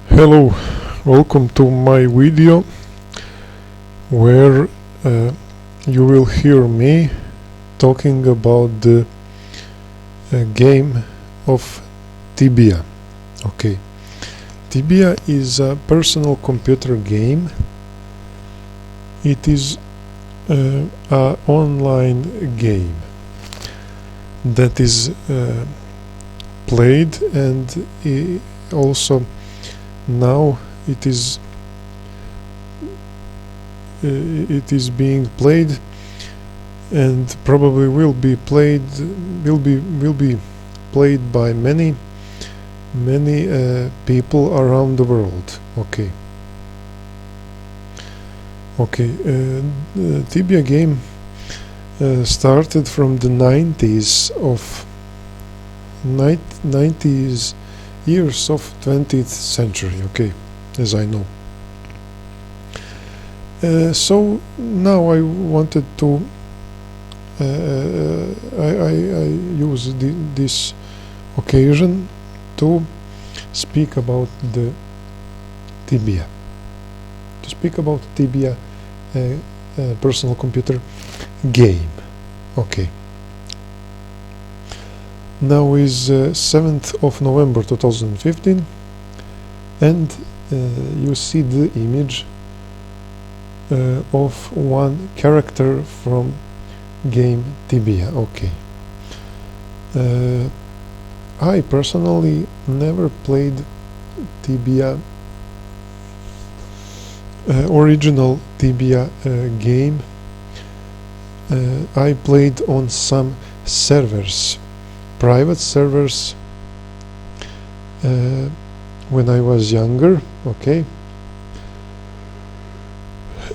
Hello, welcome to my video where you will hear me talking about the game of Tibia. Okay, Tibia is a personal computer game. It is an online game that is played, and also now it is being played, and probably will be played by many people around the world. Okay. The Tibia game started from the 90s years of 20th century, okay, as I know. So now I wanted to I use this occasion to speak about the Tibia. Personal computer game. Okay. Now is 7th of November 2015, and you see the image of one character from game Tibia. Okay. I personally never played Tibia, original Tibia game. I played on some servers, private servers, when I was younger, okay,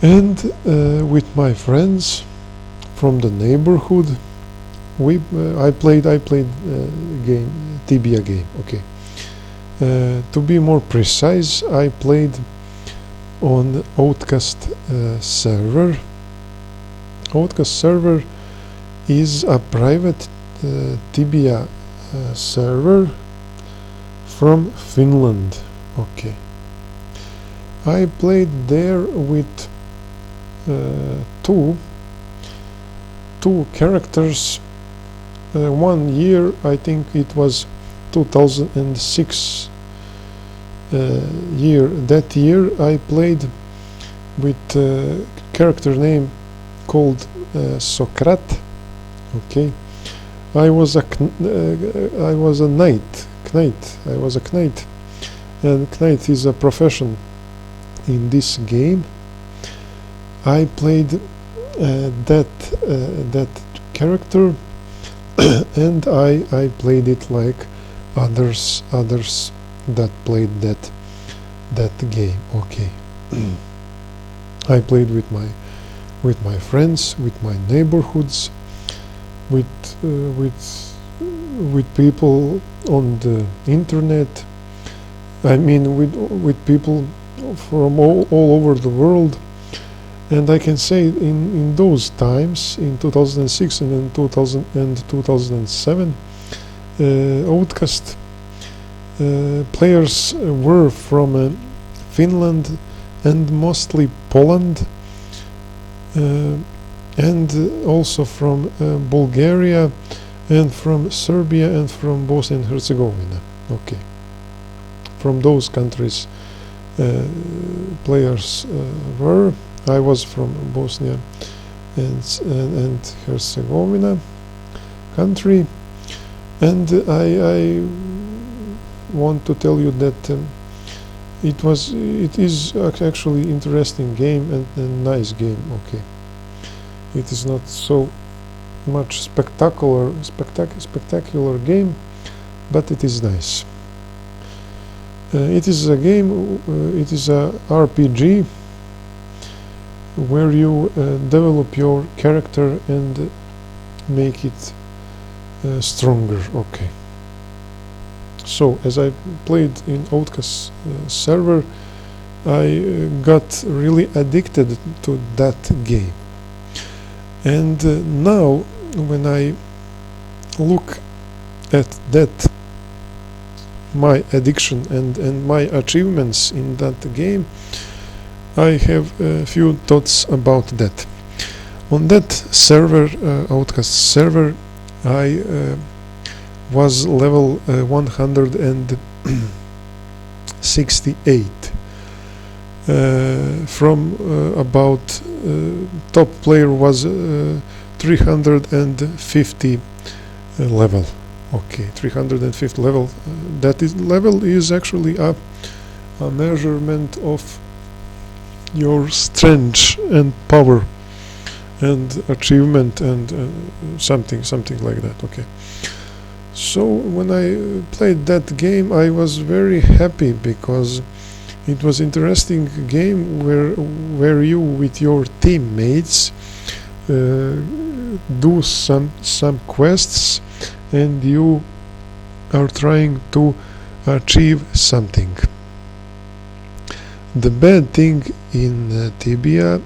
and with my friends from the neighborhood. I played game Tibia game. Okay, to be more precise, I played on Outcast server. Outcast server is a private Tibia server from Finland. Okay, I played there with two characters. 1 year, I think it was 2006 year. That year I played with character name called Sokrat. Okay, I was a knight. I was a knight, and knight is a profession in this game. I played that character, and I played it like others that played that game. Okay. I played with my friends, with my neighborhoods, with people on the internet. I mean, with people from all over the world. And I can say in those times, in 2006 and in 2007, Outcast players were from Finland and mostly Poland, and also from Bulgaria, and from Serbia, and from Bosnia and Herzegovina. Okay, from those countries players were. I was from Bosnia and Herzegovina country, and I want to tell you that it is actually interesting game and nice game. Okay, it is not so much spectacular game, but it is nice. It is a game. It is a RPG where you develop your character and make it stronger. Okay. So as I played in Outcast server, I got really addicted to that game. And now when I look at that my addiction and my achievements in that game, I have a few thoughts about that. On that server, Outcast server, I was level 168. From about top player was 350 level. Okay, 350 level. That is level is actually a measurement of your strength and power and achievement and something like that. Okay. So when I played that game, I was very happy because it was interesting game where you with your teammates do some quests and you are trying to achieve something. The bad thing in Tibia,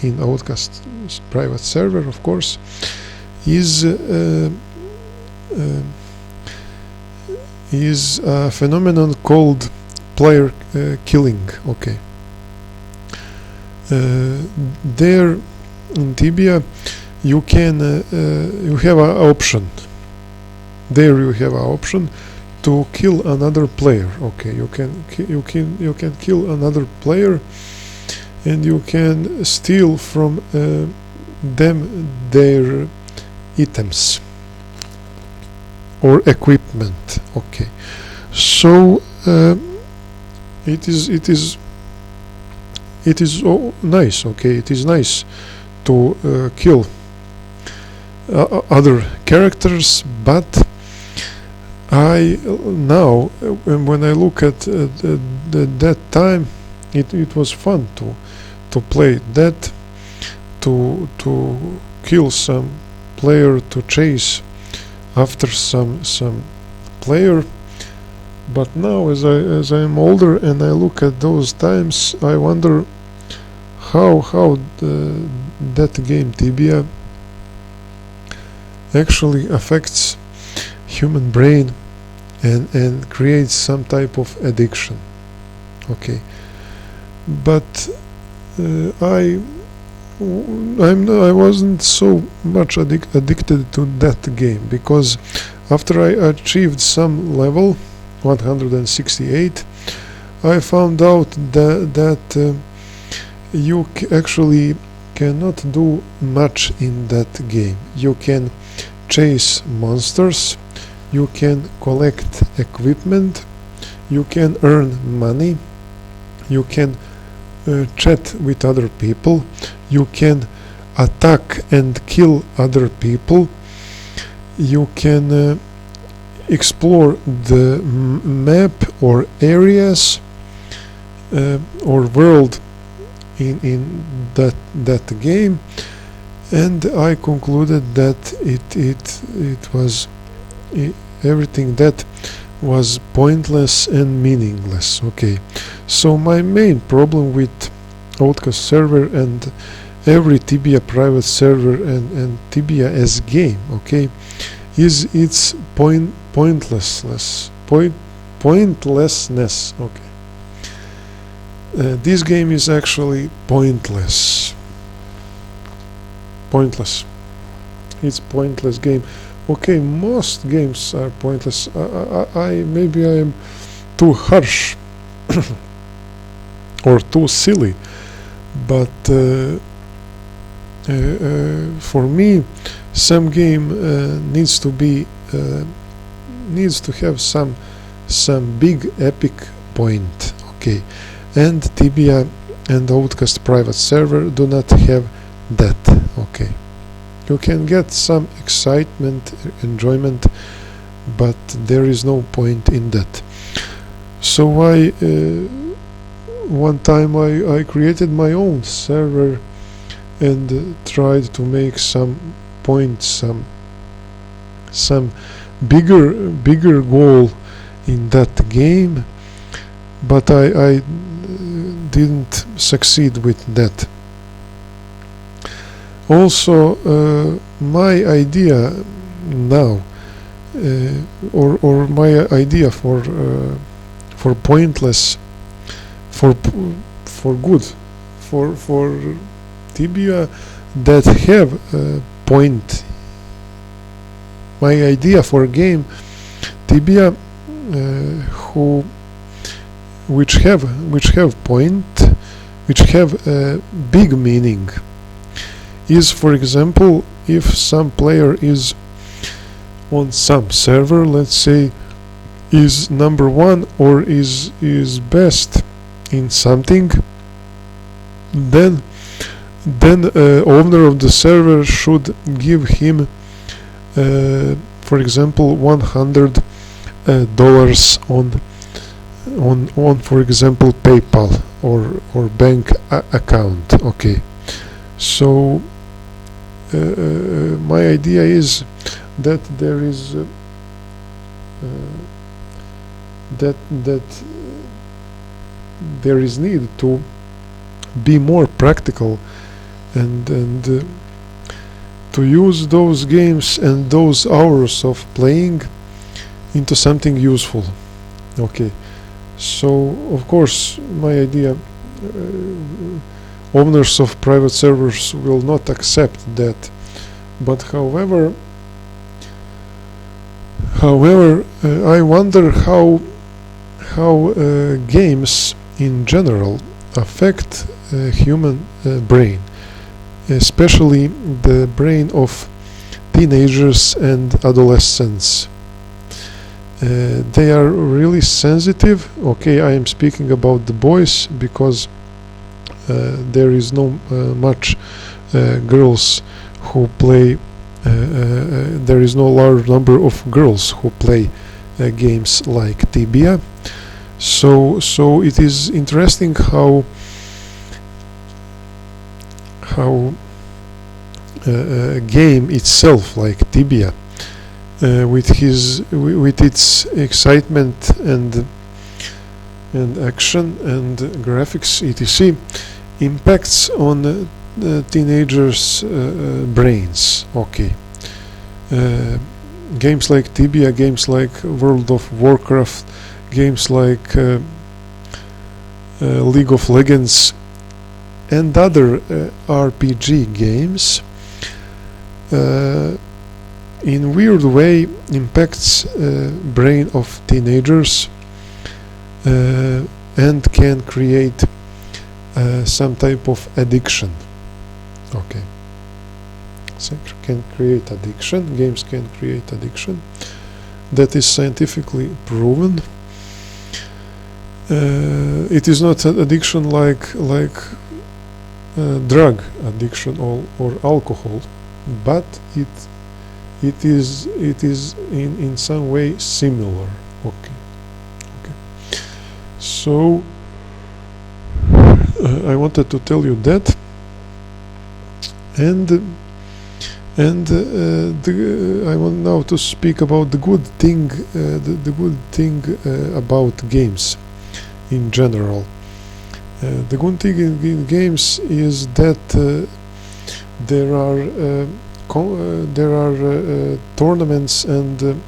in Outcast private server, of course, is a phenomenon called player killing. Okay. There in Tibia you can you have an option. There you have an option to kill another player. Okay, you can kill another player, and you can steal from them their items or equipment. Okay, so it is nice. Okay, it is nice to kill other characters, but I now when I look at that time, it was fun to play that, to kill some player, to chase after some player. But now as I'm older and I look at those times, I wonder how that game Tibia actually affects human brain and creates some type of addiction. Okay, but I wasn't so much addicted to that game, because after I achieved some level 168, I found out that you actually cannot do much in that game. You can chase monsters, you can collect equipment, you can earn money, you can chat with other people, you can attack and kill other people, you can explore the map or areas or world in that game, and I concluded that it was everything that was pointless and meaningless. Okay, so my main problem with Outcast server and every Tibia private server and Tibia as game, okay, is its pointlessness. Okay, this game is actually pointless. It's pointless game. Okay, most games are pointless. Maybe I am too harsh or too silly, but for me, some game needs to have some big epic point. Okay, and Tibia and Outcast private server do not have that. Okay, you can get some excitement, enjoyment, but there is no point in that. So one time I created my own server and tried to make some points, some bigger goal in that game, but I didn't succeed with that. Also, my idea now or my idea for pointless, for good, for Tibia that have point. My idea for game Tibia who which have point, which have a big meaning, is, for example, if some player is on some server, let's say, is number one or is best in something, then owner of the server should give him for example $100 on for example PayPal or bank account. Okay, so my idea is that there is that there is need to be more practical and to use those games and those hours of playing into something useful. Okay, so of course my idea, owners of private servers will not accept that, but however I wonder how games in general affect human brain, especially the brain of teenagers and adolescents. They are really sensitive. Okay, I am speaking about the boys because there is no much girls who play. There is no large number of girls who play games like Tibia. So it is interesting how a game itself like Tibia, with its excitement and action and graphics etc. impacts on teenagers' brains. Okay, games like Tibia, games like World of Warcraft, games like League of Legends and other RPG games in weird way impacts brain of teenagers and can create some type of addiction. Okay, so can create addiction. Games can create addiction. That is scientifically proven. It is not an addiction like drug addiction or alcohol, but it is in some way similar. Okay. So I wanted to tell you that, and I want now to speak about the good thing, the good thing about games in general. The good thing in games is that there are tournaments and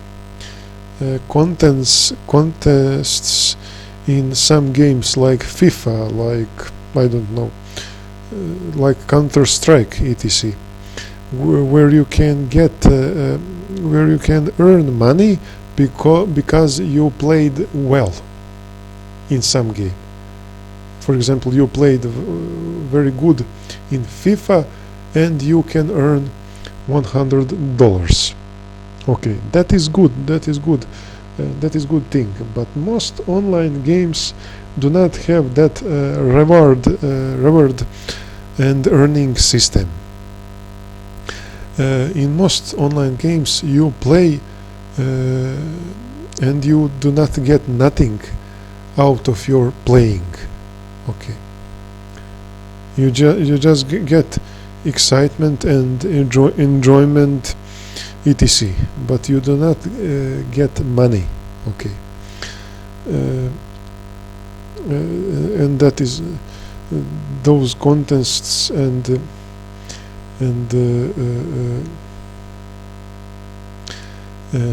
contests in some games like FIFA, like I don't know, like Counter-Strike etc., where you can get where you can earn money because you played well in some game. For example, you played very good in FIFA and you can earn $100. Okay, that is good. That is good thing. But most online games do not have that reward and earning system. In most online games you play and you do not get nothing out of your playing. Okay, you just get excitement and enjoyment etc., but you do not get money. Okay, and that is those contests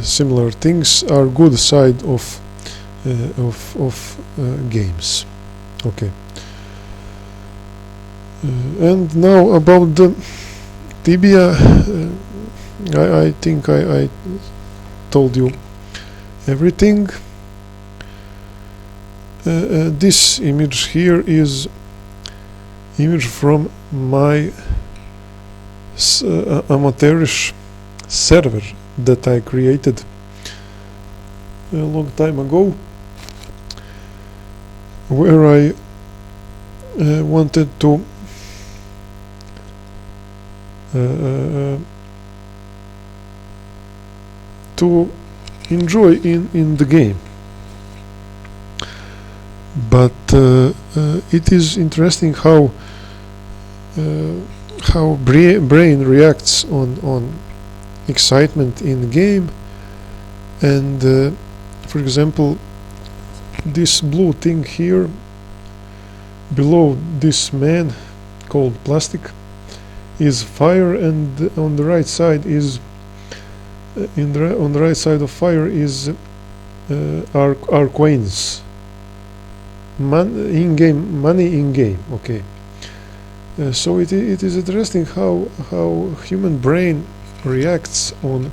similar things are good side of games. Okay. And now about the Tibia, I think I told you everything. This image here is image from my amateurish server that I created a long time ago, where I wanted to enjoy in the game. But it is interesting how brain reacts on excitement in the game. And for example, this blue thing here below this man called plastic is fire, and on the right side is on the right side of fire is are coins, money in game. Okay. So it is interesting how human brain reacts on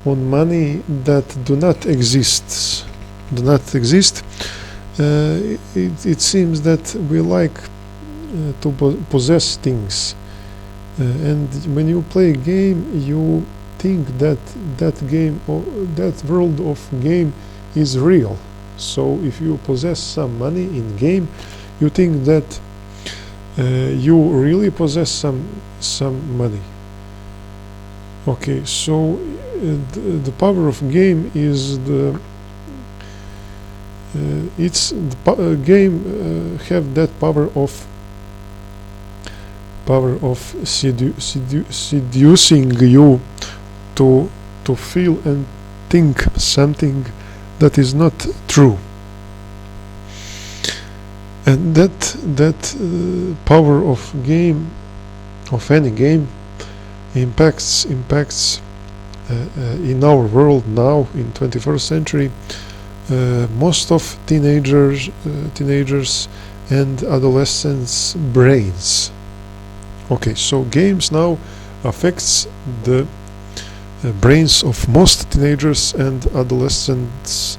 money that do not exist. It seems that we like to possess things, and when you play a game, you think that game or that world of game is real. So if you possess some money in game, you think that you really possess some money. Okay, so the power of game is game have that power of seducing you to feel and think something that is not true. And that power of game, of any game, impacts in our world now in 21st century most of teenagers and adolescents' brains. Okay, so games now affects the brains of most teenagers and adolescents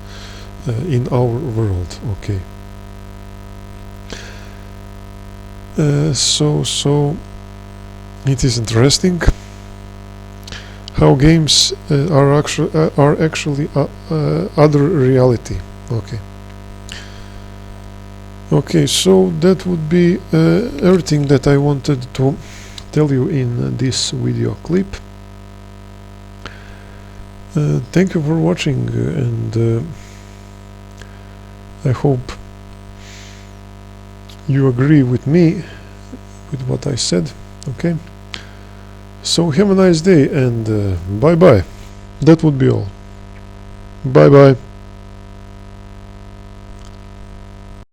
in our world. Okay. So it is interesting how games are actually other reality. Okay, so that would be everything that I wanted to tell you in this video clip. Thank you for watching, and I hope you agree with me with what I said. Okay, so have a nice day, and bye bye. That would be all. Bye bye.